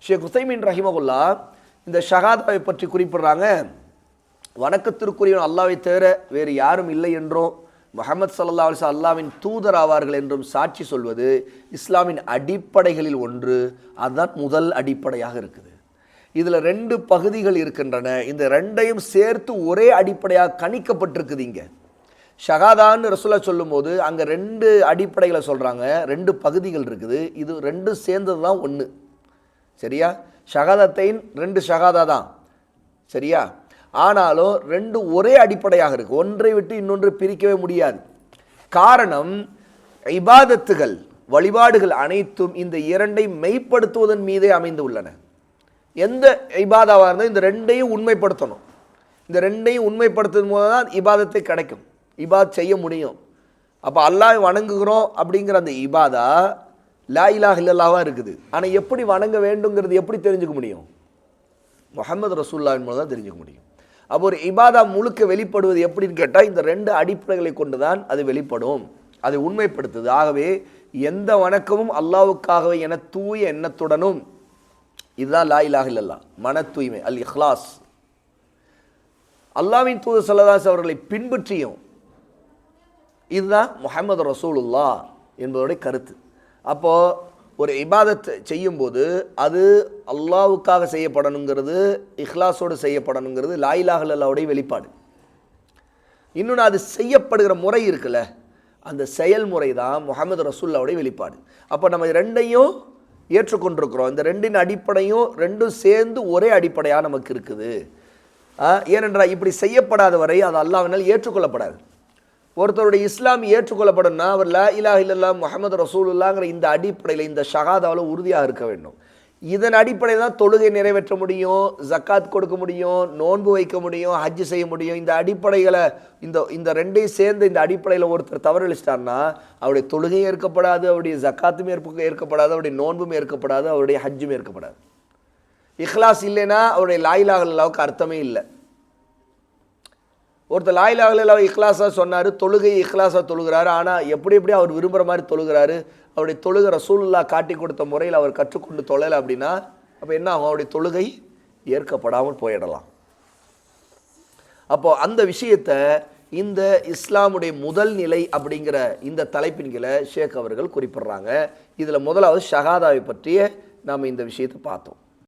ஷேக் உசைமீன் ரஹிமகுல்லா இந்த ஷஹாதாவை பற்றி குறிப்பிடுறாங்க. வணக்கத்திற்குரியவன் அல்லாஹ்வை தவிர வேறு யாரும் இல்லை என்றும் முஹம்மது ஸல்லல்லாஹு அலைஹி வஸல்லம் அல்லாஹ்வின் தூதர் ஆவார்கள் என்றும் சாட்சி சொல்வது இஸ்லாமின் அடிப்படைகளில் ஒன்று. அதுதான் முதல் அடிப்படையாக இருக்குது. இதில் 2 பகுதிகள் இருக்கின்றன. இந்த 2ஐயும் சேர்த்து ஒரே அடிப்படையாக கணிக்கப்பட்டிருக்குது. இங்கே ஷஹாதான்னு ரசூலுல்லாஹ் சொல்லும்போது அங்கே 2 அடிப்படைகளை சொல்கிறாங்க, 2 பகுதிகள் இருக்குது. இது 2 சேர்ந்தது தான் ஒன்று. சரியா? ஷஹாதத்தைன் 2 ஷஹாதா தான். சரியா? ஆனாலும் 2 ஒரே அடிப்படையாக இருக்குது. ஒன்றை விட்டு இன்னொன்று பிரிக்கவே முடியாது. காரணம், இபாதத்துகள் வழிபாடுகள் அனைத்தும் இந்த 2ஐ மெய்ப்படுத்துவதன் மீதே அமைந்து உள்ளன. எந்த இபாதாவாக இருந்தால் இந்த 2ஐயும் உண்மைப்படுத்தணும். இந்த 2ஐயும் உண்மைப்படுத்தும் போது தான் இபாதத்தை கிடைக்கும், இபாத் செய்ய முடியும். அப்போ அல்லாஹ் வணங்குகிறோம் அப்படிங்கிற அந்த இபாதா லா இலாஹ இல்லல்லாஹ்வாக இருக்குது. ஆனால் எப்படி வணங்க வேண்டுங்கிறது எப்படி தெரிஞ்சுக்க முடியும்? முஹம்மது ரசூலுல்லாஹின் மூலம் தான் தெரிஞ்சுக்க முடியும். அப்போ ஒரு இபாதா முழுக்க வெளிப்படுவது எப்படின்னு கேட்டால் இந்த 2 அடிப்படைகளை கொண்டு தான் அது வெளிப்படும், அதை உண்மைப்படுத்துது. ஆகவே எந்த வணக்கமும் அல்லாஹ்வுக்காகவே என தூய எண்ணத்துடனும், இதுதான் லா இலாஹ இல்லல்லாஹ், மன தூய்மை, அல் இஹ்லாஸ். அல்லாஹ்வின் தூதர் ஸல்லல்லாஹு அலைஹி அவர்களை பின்பற்றியும், இதுதான் முஹம்மது ரசூலுல்லாஹ் என்பதோடைய கருத்து. அப்போது ஒரு இபாதத் செய்யும்போது அது அல்லாஹ்வுக்காக செய்யப்படணுங்கிறது, இஹ்லாஸோடு செய்யப்படணுங்கிறது லா இலாஹ இல்லல்லாஹ்வுடைய வெளிப்பாடு. இன்னொன்று, அது செய்யப்படுகிற முறை இருக்குல்ல, அந்த செயல்முறை தான் முஹம்மது ரசூலுல்லாஹ்வுடைய வெளிப்பாடு. அப்போ நம்ம 2ஐயும் ஏற்றுக்கொண்டிருக்கிறோம். இந்த 2இன் அடிப்படையும் 2ம் சேர்ந்து ஒரே அடிப்படையாக நமக்கு இருக்குது. ஏனென்றால் இப்படி செய்யப்படாத வரை அது அல்லாஹ்வினால் ஏற்றுக்கொள்ளப்படாது. ஒருத்தருடைய இஸ்லாம் ஏற்றுக்கொள்ளப்படும்னா அவர் லா இலாஹ இல்லல்லாஹ் முஹம்மது ரசூலுல்லாஹ்ங்கிற இந்த அடிப்படையில், இந்த ஷஹாதாவில் உறுதியாக இருக்க வேண்டும். இதன் அடிப்படையில் தான் தொழுகை நிறைவேற்ற முடியும், ஜக்காத் கொடுக்க முடியும், நோன்பு வைக்க முடியும், ஹஜ் செய்ய முடியும். இந்த அடிப்படைகளை இந்த 2ஐயும் சேர்ந்த இந்த அடிப்படையில் ஒருத்தர் தவறளிச்சிட்டார்னா அவருடைய தொழுகையும் ஏற்கப்படாது, அவருடைய ஜக்காத்தும் ஏற்கப்படாது, அவருடைய நோன்பும் ஏற்கப்படாது, அவருடைய ஹஜ்ஜும் ஏற்கப்படாது. இஹ்லாஸ் இல்லைன்னா அவருடைய லா இலாஹ இல்லல்லாஹ்வுக்கு அர்த்தமே இல்லை. ஒருத்தர் லா இலாஹ இல்லல்லாஹ் இஹ்லாஸாக சொன்னார், தொழுகை இஹ்லாஸாக தொழுகிறாரு, ஆனால் எப்படி அவர் விரும்புகிற மாதிரி தொழுகிறாரு, அவருடைய தொழுகை ரசூலுல்லாஹ் காட்டி கொடுத்த முறையில் அவர் கற்றுக்கொண்டு தொழலை அப்படின்னா அப்போ என்ன ஆகும்? அவருடைய தொழுகை ஏற்கப்படாமல் போயிடலாம். அப்போது அந்த விஷயத்தை இந்த இஸ்லாமுடைய முதல் நிலை அப்படிங்கிற இந்த தலைப்பின் கீழே ஷேக் அவர்கள் குறிப்பிட்றாங்க. இதில் முதலாவது ஷஹாதாவை பற்றிய நாம் இந்த விஷயத்தை பார்த்தோம்.